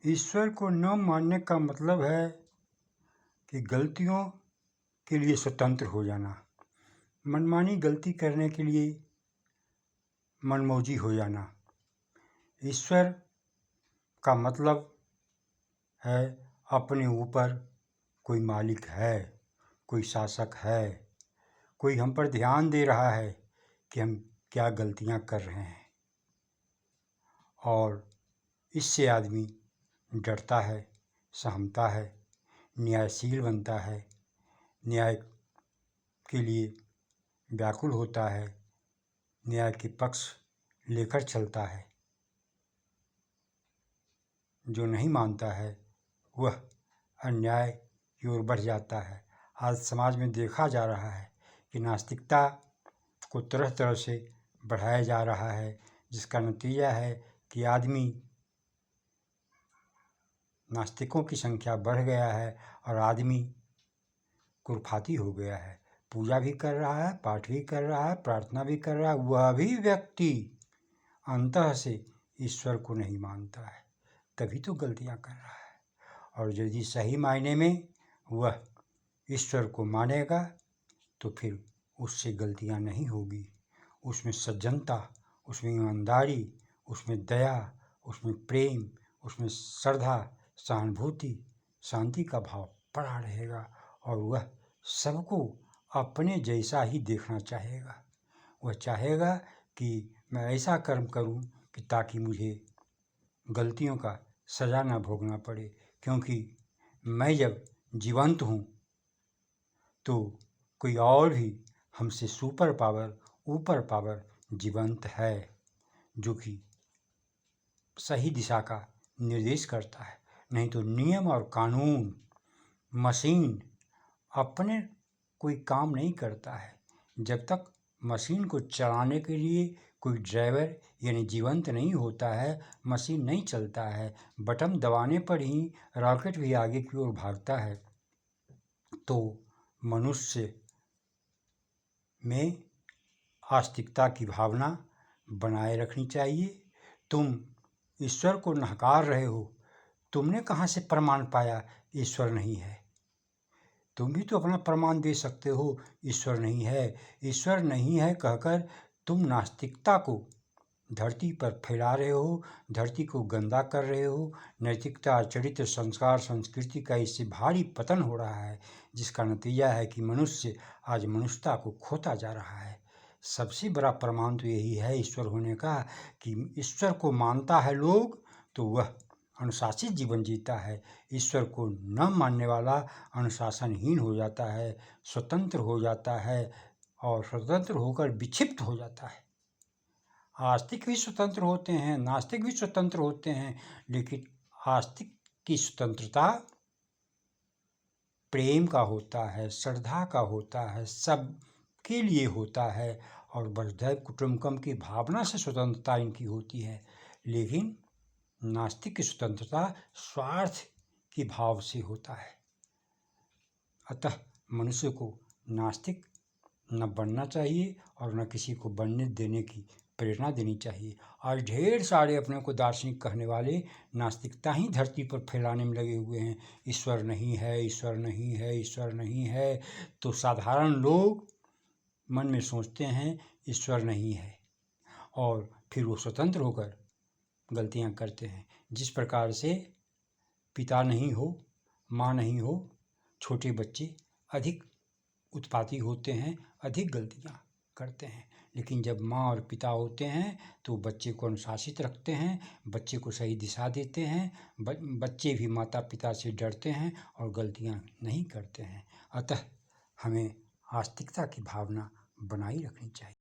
ईश्वर को न मानने का मतलब है कि गलतियों के लिए स्वतंत्र हो जाना, मनमानी गलती करने के लिए मनमौजी हो जाना। ईश्वर का मतलब है अपने ऊपर कोई मालिक है, कोई शासक है, कोई हम पर ध्यान दे रहा है कि हम क्या गलतियां कर रहे हैं, और इससे आदमी डरता है, सहमता है, न्यायशील बनता है, न्याय के लिए व्याकुल होता है, न्याय के पक्ष लेकर चलता है। जो नहीं मानता है वह अन्याय की ओर बढ़ जाता है। आज समाज में देखा जा रहा है कि नास्तिकता को तरह तरह से बढ़ाया जा रहा है, जिसका नतीजा है कि आदमी नास्तिकों की संख्या बढ़ गया है और आदमी कुरफाती हो गया है। पूजा भी कर रहा है, पाठ भी कर रहा है, प्रार्थना भी कर रहा है, वह भी व्यक्ति अंतः से ईश्वर को नहीं मानता है, तभी तो गलतियां कर रहा है। और यदि सही मायने में वह ईश्वर को मानेगा तो फिर उससे गलतियां नहीं होगी। उसमें सज्जनता, उसमें ईमानदारी, उसमें दया, उसमें प्रेम, उसमें श्रद्धा, सहानुभूति, शांति का भाव पड़ा रहेगा और वह सबको अपने जैसा ही देखना चाहेगा। वह चाहेगा कि मैं ऐसा कर्म करूं कि ताकि मुझे गलतियों का सज़ा ना भोगना पड़े, क्योंकि मैं जब जीवंत हूँ तो कोई और भी हमसे सुपर पावर, ऊपर पावर जीवंत है, जो कि सही दिशा का निर्देश करता है। नहीं तो नियम और कानून, मशीन अपने कोई काम नहीं करता है। जब तक मशीन को चलाने के लिए कोई ड्राइवर यानी जीवंत नहीं होता है, मशीन नहीं चलता है। बटन दबाने पर ही रॉकेट भी आगे की ओर भागता है। तो मनुष्य में आस्तिकता की भावना बनाए रखनी चाहिए। तुम ईश्वर को नकार रहे हो, तुमने कहाँ से प्रमाण पाया ईश्वर नहीं है? तुम भी तो अपना प्रमाण दे सकते हो ईश्वर नहीं है। ईश्वर नहीं है कहकर तुम नास्तिकता को धरती पर फैला रहे हो, धरती को गंदा कर रहे हो। नैतिकता, चरित्र, संस्कार, संस्कृति का इससे भारी पतन हो रहा है, जिसका नतीजा है कि मनुष्य आज मनुष्यता को खोता जा रहा है। सबसे बड़ा प्रमाण तो यही है ईश्वर होने का कि ईश्वर को मानता है लोग तो वह अनुशासित जीवन जीता है। ईश्वर को न मानने वाला अनुशासनहीन हो जाता है, स्वतंत्र हो जाता है और स्वतंत्र होकर विक्षिप्त हो जाता है। आस्तिक भी स्वतंत्र होते हैं, नास्तिक भी स्वतंत्र होते हैं, लेकिन आस्तिक की स्वतंत्रता प्रेम का होता है, श्रद्धा का होता है, सबके लिए होता है और वसुधैव कुटुम्बकम की भावना से स्वतंत्रता इनकी होती है। लेकिन नास्तिक की स्वतंत्रता स्वार्थ की भाव से होता है। अतः मनुष्य को नास्तिक न बनना चाहिए और न किसी को बनने देने की प्रेरणा देनी चाहिए। आज ढेर सारे अपने को दार्शनिक कहने वाले नास्तिकता ही धरती पर फैलाने में लगे हुए हैं। ईश्वर नहीं है, ईश्वर नहीं है, ईश्वर नहीं है। तो साधारण लोग मन में सोचते हैं ईश्वर नहीं है और फिर वो स्वतंत्र होकर गलतियां करते हैं। जिस प्रकार से पिता नहीं हो, माँ नहीं हो, छोटे बच्चे अधिक उत्पाती होते हैं, अधिक गलतियां करते हैं। लेकिन जब माँ और पिता होते हैं तो बच्चे को अनुशासित रखते हैं, बच्चे को सही दिशा देते हैं, बच्चे भी माता पिता से डरते हैं और गलतियां नहीं करते हैं। अतः हमें आस्तिकता की भावना बनाई रखनी चाहिए।